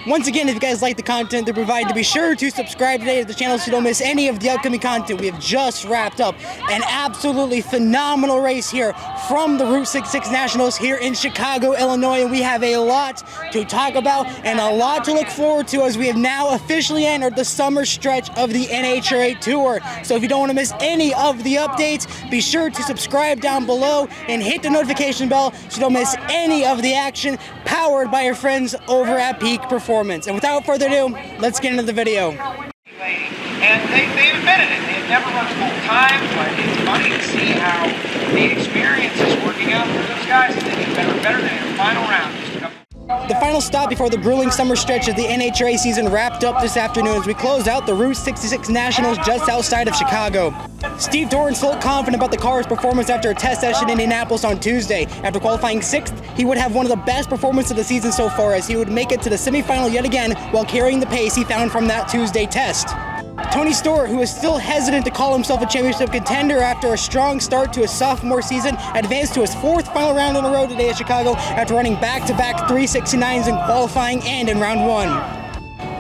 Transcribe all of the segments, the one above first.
Once again, if you guys like the content they provide, to be sure to subscribe today to the channel so you don't miss any of the upcoming content. We have just wrapped up an absolutely phenomenal race here from the Route 66 Nationals here in Chicago, Illinois, and we have a lot to talk about and a lot to look forward to as we have now officially entered the summer stretch of the NHRA Tour. So if you don't want to miss any of the updates, be sure to subscribe down below and hit the notification bell so you don't miss any of the action, powered by your friends over at Peak Performance. And without further ado, let's get into the video. And they've admitted it. They've never run full time, but it's funny to see how the experience is working out for those guys, and they get better and better in the final round. The final stop before the grueling summer stretch of the NHRA season wrapped up this afternoon as we closed out the Route 66 Nationals just outside of Chicago. Steve Torrance felt confident about the car's performance after a test session in Indianapolis on Tuesday. After qualifying 6th, he would have one of the best performances of the season so far, as he would make it to the semifinal yet again while carrying the pace he found from that Tuesday test. Tony Stewart, who is still hesitant to call himself a championship contender after a strong start to his sophomore season, advanced to his 4th final round on the road today at Chicago after running back-to-back 369s in qualifying and in round 1.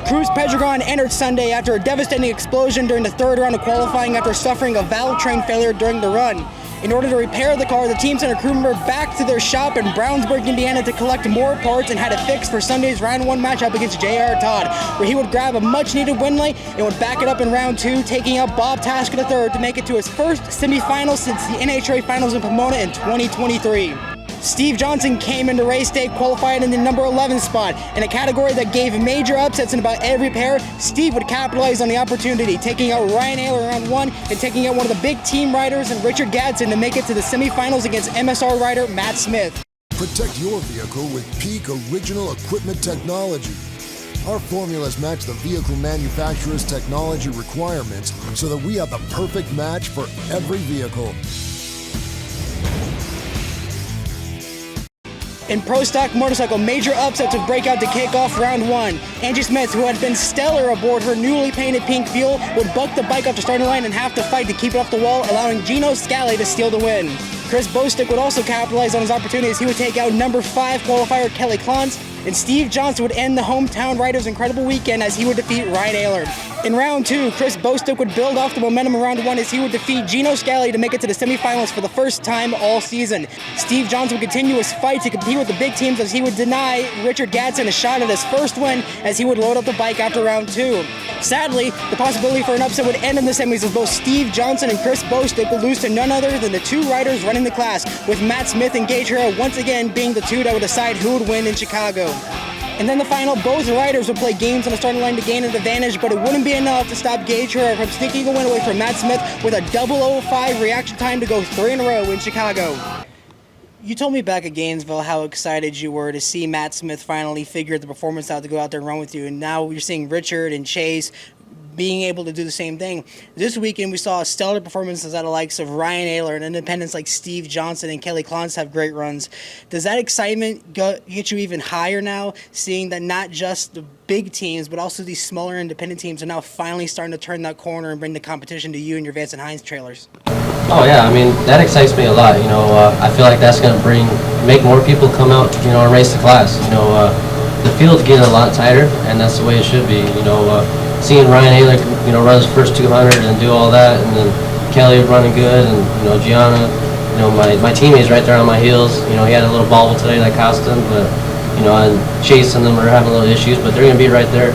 Cruz Pedregon entered Sunday after a devastating explosion during the 3rd round of qualifying after suffering a valve train failure during the run. In order to repair the car, the team sent a crew member back to their shop in Brownsburg, Indiana to collect more parts and had it fixed for Sunday's round 1 matchup against J.R. Todd, where he would grab a much-needed win late and would back it up in round 2, taking out Bob Tasker III to make it to his first semifinal since the NHRA Finals in Pomona in 2023. Steve Johnson came into race day qualified in the number 11 spot. In a category that gave major upsets in about every pair, Steve would capitalize on the opportunity, taking out Ryan Ayler in round 1 and taking out one of the big team riders in Richard Gadsden to make it to the semifinals against MSR rider Matt Smith. Protect your vehicle with Peak Original Equipment Technology. Our formulas match the vehicle manufacturer's technology requirements so that we have the perfect match for every vehicle. In Pro Stock Motorcycle, major upsets would break out to kick off round 1. Angie Smith, who had been stellar aboard her newly painted pink Fuel, would buck the bike off the starting line and have to fight to keep it off the wall, allowing Gino Scali to steal the win. Chris Bostick would also capitalize on his opportunity as he would take out number 5 qualifier Kelly Clance, and Steve Johnson would end the hometown rider's incredible weekend as he would defeat Ryan Ayler. In round 2, Chris Bostick would build off the momentum of round 1 as he would defeat Gino Scali to make it to the semifinals for the first time all season. Steve Johnson would continue his fight to compete with the big teams as he would deny Richard Gadsden a shot at his first win as he would load up the bike after round 2. Sadly, the possibility for an upset would end in the semis as both Steve Johnson and Chris Bostick would lose to none other than the 2 riders running the class, with Matt Smith and Gage Hero once again being the 2 that would decide who would win in Chicago. And then the final, both riders would play games on the starting line to gain an advantage, but it wouldn't be enough to stop Gage Hero from sneaking a win away from Matt Smith with a 005 reaction time to go 3 in a row in Chicago. You told me back at Gainesville how excited you were to see Matt Smith finally figure the performance out to go out there and run with you, and now you're seeing Richard and Chase being able to do the same thing. This weekend, we saw stellar performances out of the likes of Ryan Ayler and independents like Steve Johnson and Kelly Clance have great runs. Does that excitement get you even higher now, seeing that not just the big teams, but also these smaller independent teams are now finally starting to turn that corner and bring the competition to you and your Vance and Hines trailers? Oh yeah, I mean, that excites me a lot. You know, I feel like that's going to make more people come out, you know, and race the class. You know, the field's getting a lot tighter, and that's the way it should be. You know, seeing Ryan Ayler, you know, run his first 200 and do all that, and then Kelly running good, and, you know, Gianna, you know, my teammates right there on my heels. You know, he had a little bobble today that cost him, but, you know, and Chase and them are having little issues, but they're going to be right there.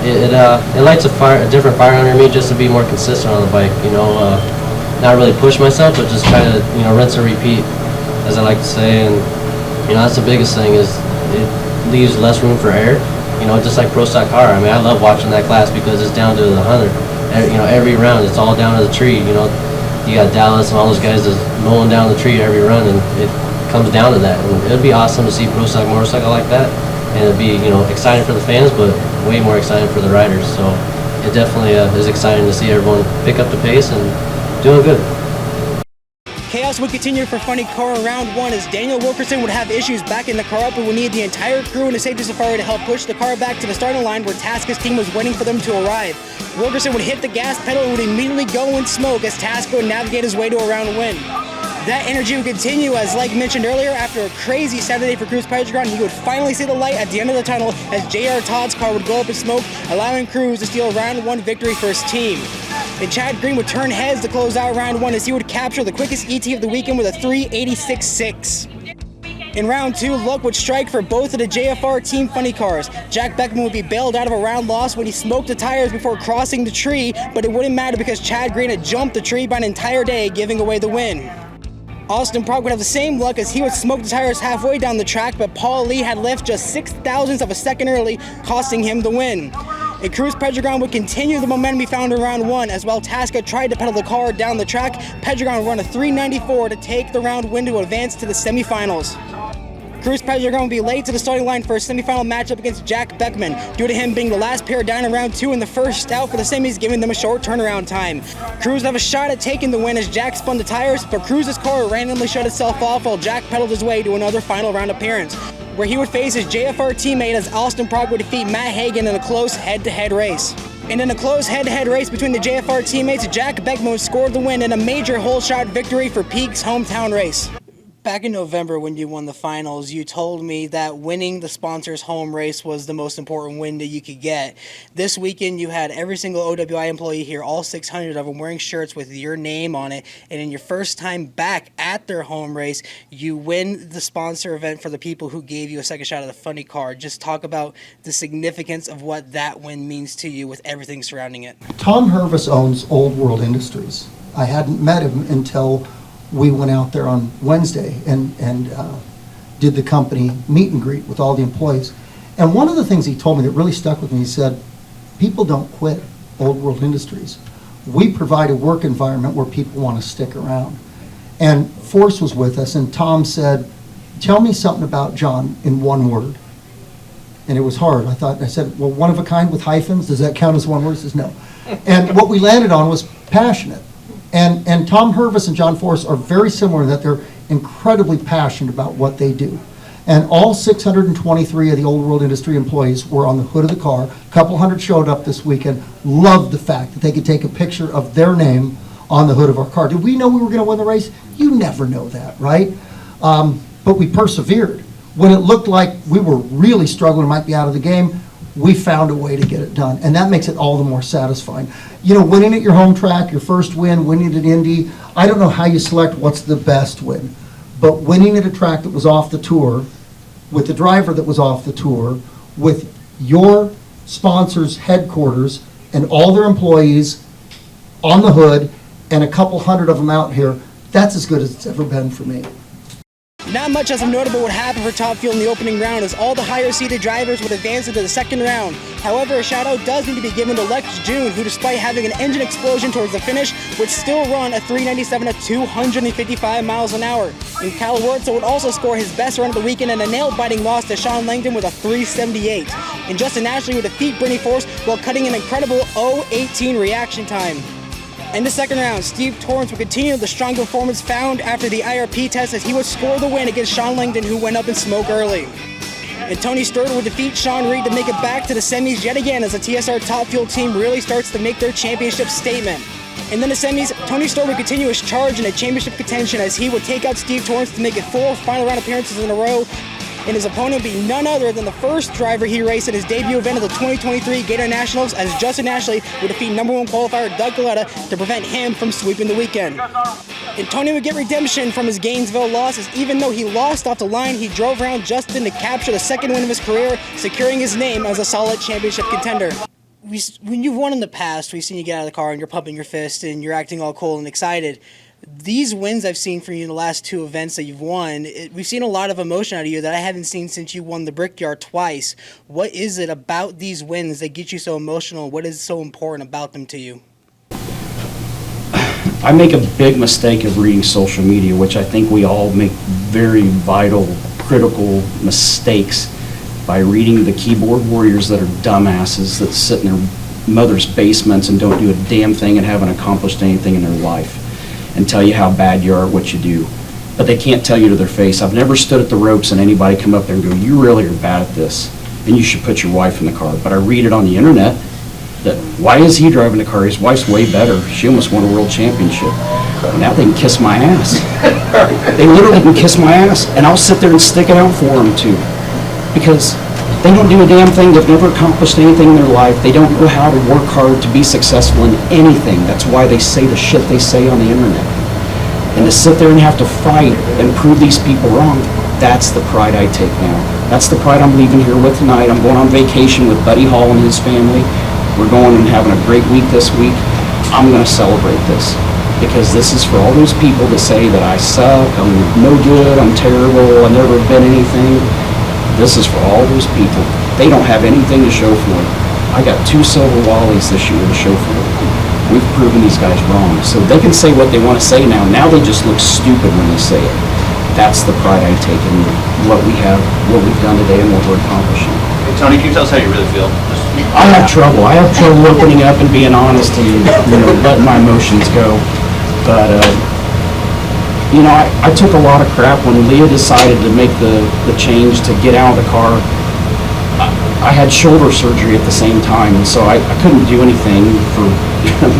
It lights a different fire under me just to be more consistent on the bike, you know, not really push myself, but just try to, you know, rinse and repeat, as I like to say, and, you know, that's the biggest thing is it leaves less room for error. You know, just like Pro Stock car. I mean, I love watching that class because it's down to the 100. You know, every round it's all down to the tree. You know, you got Dallas and all those guys just mowing down the tree every run, and it comes down to that. And it'd be awesome to see Pro Stock motorcycle like that, and it'd be, you know, exciting for the fans, but way more exciting for the riders. So it definitely is exciting to see everyone pick up the pace and doing good. Chaos would continue for Funny Car in round 1 as Daniel Wilkerson would have issues backing the car up and would need the entire crew in the safety safari to help push the car back to the starting line where Tasker's team was waiting for them to arrive. Wilkerson would hit the gas pedal and would immediately go in smoke as Tasker would navigate his way to a round win. That energy would continue as, like mentioned earlier, after a crazy Saturday for Cruz Pedregon, he would finally see the light at the end of the tunnel as J.R. Todd's car would go up in smoke, allowing Cruz to steal round 1 victory for his team. And Chad Green would turn heads to close out round 1 as he would capture the quickest ET of the weekend with a 3.86.6. In round 2, luck would strike for both of the JFR Team Funny cars. Jack Beckman would be bailed out of a round loss when he smoked the tires before crossing the tree, but it wouldn't matter because Chad Green had jumped the tree by an entire day, giving away the win. Austin Prock would have the same luck as he would smoke the tires halfway down the track, but Paul Lee had left just 0.06 of a second early, costing him the win. And Cruz Pedregon would continue the momentum he found in round 1, as while Tasca tried to pedal the car down the track, Pedregon would run a 3.94 to take the round win to advance to the semifinals. Cruz Pedregon would be late to the starting line for a semifinal matchup against Jack Beckman, due to him being the last pair down in round 2 and the first out for the semis, giving them a short turnaround time. Cruz would have a shot at taking the win as Jack spun the tires, but Cruz's car randomly shut itself off while Jack pedaled his way to another final round appearance, where he would face his JFR teammate as Austin Prock would defeat Matt Hagan in a close head-to-head race. And in a close head-to-head race between the JFR teammates, Jack Beckman scored the win in a major hole-shot victory for Peak's hometown race. Back in November when you won the finals, you told me that winning the sponsor's home race was the most important win that you could get. This weekend you had every single OWI employee here, all 600 of them, wearing shirts with your name on it, and in your first time back at their home race, you win the sponsor event for the people who gave you a second shot at the funny car. Just talk about the significance of what that win means to you with everything surrounding it. Tom Hervis owns Old World Industries. I hadn't met him until we went out there on Wednesday and did the company meet and greet with all the employees. And one of the things he told me that really stuck with me, he said, people don't quit Old World Industries. We provide a work environment where people want to stick around. And Force was with us, and Tom said, tell me something about John in one word. And it was hard. I said, well, one of a kind with hyphens, does that count as one word? He says, no. And what we landed on was passionate. And Tom Hervis and John Forrest are very similar in that they're incredibly passionate about what they do. And all 623 of the Old World Industry employees were on the hood of the car. A couple hundred showed up this weekend, loved the fact that they could take a picture of their name on the hood of our car. Did we know we were going to win the race? You never know that, right? But we persevered. When it looked like we were really struggling, might be out of the game, we found a way to get it done. And that makes it all the more satisfying. You know, winning at your home track, your first win, winning at Indy, I don't know how you select what's the best win. But winning at a track that was off the tour, with the driver that was off the tour, with your sponsor's headquarters and all their employees on the hood, and a couple hundred of them out here, that's as good as it's ever been for me. Not much as notable would happen for Top Fuel in the opening round, as all the higher-seeded drivers would advance into the second round. However, a shout-out does need to be given to Lex June, who, despite having an engine explosion towards the finish, would still run a 397 at 255 miles an hour. And Cal Wurtzel would also score his best run of the weekend in a nail-biting loss to Sean Langdon with a 378. And Justin Ashley would defeat Brittany Force while cutting an incredible 0.18 reaction time. In the second round, Steve Torrance would continue the strong performance found after the IRP test as he would score the win against Sean Langdon, who went up in smoke early. And Tony Stewart would defeat Sean Reed to make it back to the semis yet again as the TSR Top Fuel team really starts to make their championship statement. And then the semis, Tony Stewart would continue his charge in a championship contention as he would take out Steve Torrance to make it 4 final round appearances in a row. And his opponent would be none other than the first driver he raced in his debut event of the 2023 Gator Nationals, as Justin Ashley would defeat #1 qualifier Doug Galetta to prevent him from sweeping the weekend. And Tony would get redemption from his Gainesville losses. Even though he lost off the line, he drove around Justin to capture the second win of his career, securing his name as a solid championship contender. When you've won in the past, we've seen you get out of the car and you're pumping your fist and you're acting all cool and excited. These wins I've seen from you in the last 2 events that you've won, we've seen a lot of emotion out of you that I haven't seen since you won the Brickyard twice. What is it about these wins that get you so emotional? What is so important about them to you? I make a big mistake of reading social media, which I think we all make very vital, critical mistakes by reading the keyboard warriors that are dumbasses that sit in their mother's basements and don't do a damn thing and haven't accomplished anything in their life, and tell you how bad you are at what you do. But they can't tell you to their face. I've never stood at the ropes and anybody come up there and go, you really are bad at this, and you should put your wife in the car. But I read it on the internet, that why is he driving the car? His wife's way better. She almost won a world championship. Now they can kiss my ass. They literally can kiss my ass, and I'll sit there and stick it out for them too. Because they don't do a damn thing. They've never accomplished anything in their life. They don't know how to work hard to be successful in anything. That's why they say the shit they say on the internet. And to sit there and have to fight and prove these people wrong, that's the pride I take now. That's the pride I'm leaving here with tonight. I'm going on vacation with Buddy Hall and his family. We're going and having a great week this week. I'm going to celebrate this. Because this is for all those people that say that I suck, I'm no good, I'm terrible, I've never been anything. This is for all those people. They don't have anything to show for it. I got 2 silver Wallies this year to show for it. We've proven these guys wrong. So they can say what they want to say now. Now they just look stupid when they say it. That's the pride I take in what we have, what we've done today, and what we're accomplishing. Hey, Tony, can you tell us how you really feel? I have trouble opening up and being honest and letting my emotions go. But, I took a lot of crap when Leah decided to make the change to get out of the car. I had shoulder surgery at the same time, and so I couldn't do anything for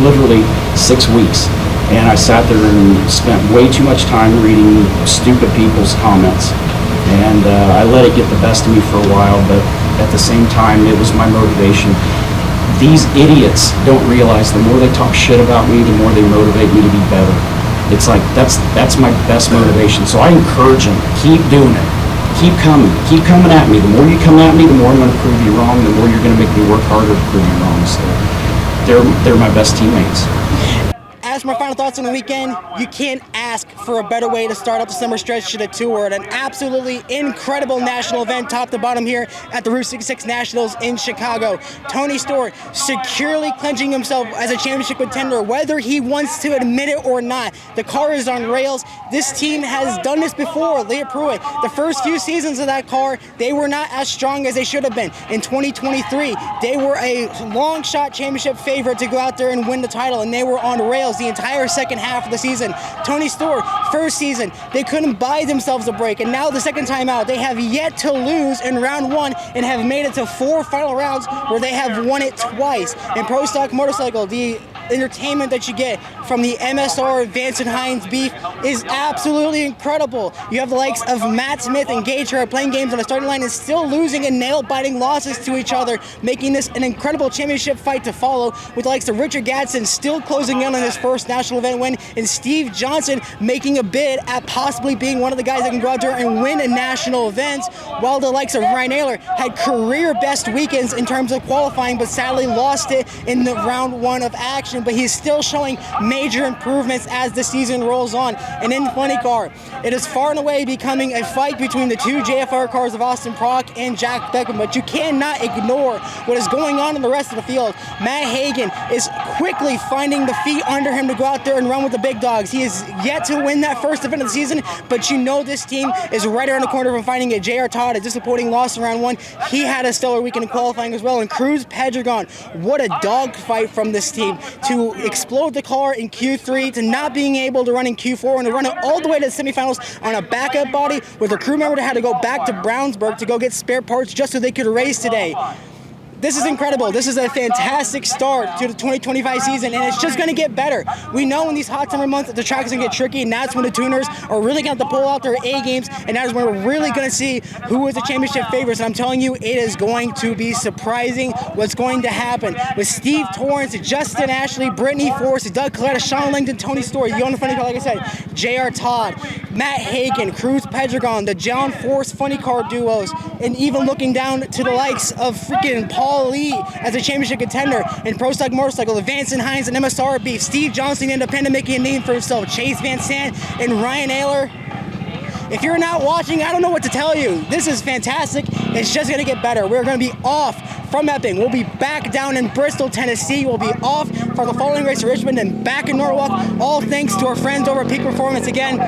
literally 6 weeks. And I sat there and spent way too much time reading stupid people's comments. And I let it get the best of me for a while, but at the same time, it was my motivation. These idiots don't realize the more they talk shit about me, the more they motivate me to be better. It's like, that's my best motivation. So I encourage them, keep doing it. Keep coming at me. The more you come at me, the more I'm going to prove you wrong, the more you're going to make me work harder to prove you wrong. So they're my best teammates. As for my final thoughts on the weekend, you can't ask for a better way to start out the summer stretch to the tour. An absolutely incredible national event, top to bottom here at the Route 66 Nationals in Chicago. Tony Stewart securely clinching himself as a championship contender, whether he wants to admit it or not. The car is on rails. This team has done this before. Leah Pruitt, the first few seasons of that car, they were not as strong as they should have been. In 2023, they were a long shot championship favorite to go out there and win the title, and they were on rails the entire second half of the season. Tony Stewart, first season, they couldn't buy themselves a break, and now the second time out, they have yet to lose in round 1 and have made it to 4 final rounds where they have won it twice. In Pro Stock Motorcycle, the entertainment that you get from the MSR Vance and Hines beef is absolutely incredible. You have the likes of Matt Smith and Gage who are playing games on the starting line and still losing and nail-biting losses to each other, making this an incredible championship fight to follow, with the likes of Richard Gadsden still closing in on his first national event win, and Steve Johnson making a bid at possibly being one of the guys that can go out there and win a national event, while the likes of Ryan Naylor had career best weekends in terms of qualifying, but sadly lost it in the round 1 of action. But he's still showing major improvements as the season rolls on. And in Funny Car, it is far and away becoming a fight between the 2 JFR cars of Austin Prock and Jack Beckham, but you cannot ignore what is going on in the rest of the field. Matt Hagan is quickly finding the feet under him to go out there and run with the big dogs. He is yet to win that first event of the season, but you know this team is right around the corner from finding it. J.R. Todd, a disappointing loss in round 1. He had a stellar weekend in qualifying as well. And Cruz Pedregon, what a dogfight from this team to explode the car in Q3, to not being able to run in Q4, and to run it all the way to the semifinals on a backup body with a crew member that had to go back to Brownsburg to go get spare parts just so they could race today. This is incredible. This is a fantastic start to the 2025 season, and it's just going to get better. We know in these hot summer months that the track is going to get tricky, and that's when the tuners are really going to have to pull out their A games, and that is when we're really going to see who is the championship favorites. And I'm telling you, it is going to be surprising what's going to happen with Steve Torrance, Justin Ashley, Brittany Force, Doug Coletta, Sean Langdon, Tony Stewart, Yona Funny Car, like I said, J.R. Todd, Matt Hagan, Cruz Pedregon, the John Force Funny Car duos, and even looking down to the likes of freaking Paul Lee as a championship contender in Pro Stock Motorcycle, the Vance and Hines and MSR beef, Steve Johnson independent making a name for himself, Chase Van Sant and Ryan Naylor. If you're not watching, I don't know what to tell you. This is fantastic. It's just going to get better. We're going to be off from Epping. We'll be back down in Bristol, Tennessee. We'll be off for the following race to Richmond and back in Norwalk, all thanks to our friends over at Peak Performance. Again,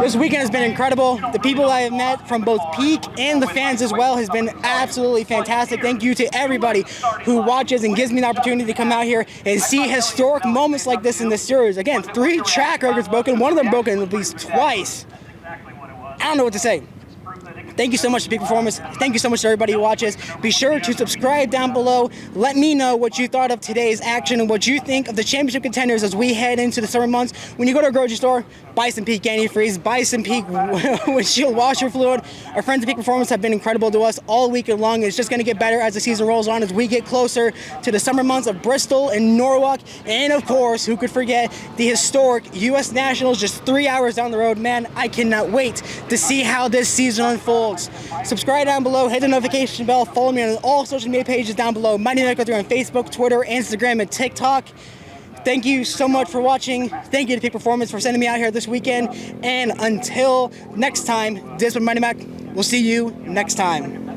this weekend has been incredible. The people I have met from both Peak and the fans as well has been absolutely fantastic. Thank you to everybody who watches and gives me the opportunity to come out here and see historic moments like this in this series. Again, 3 track records broken, one of them broken at least twice. I don't know what to say. Thank you so much to Peak Performance. Thank you so much to everybody who watches. Be sure to subscribe down below. Let me know what you thought of today's action and what you think of the championship contenders as we head into the summer months. When you go to a grocery store, buy some Peak antifreeze, buy some Peak windshield washer fluid. Our friends at Peak Performance have been incredible to us all weekend long. It's just going to get better as the season rolls on, as we get closer to the summer months of Bristol and Norwalk. And of course, who could forget the historic U.S. Nationals just 3 hours down the road. Man, I cannot wait to see how this season unfolds. Subscribe down below, hit the notification bell, follow me on all social media pages down below. Mighty Nitro on Facebook, Twitter, Instagram, and TikTok. Thank you so much for watching. Thank you to Peak Performance for sending me out here this weekend. And until next time, this is Mighty Mac. We'll see you next time.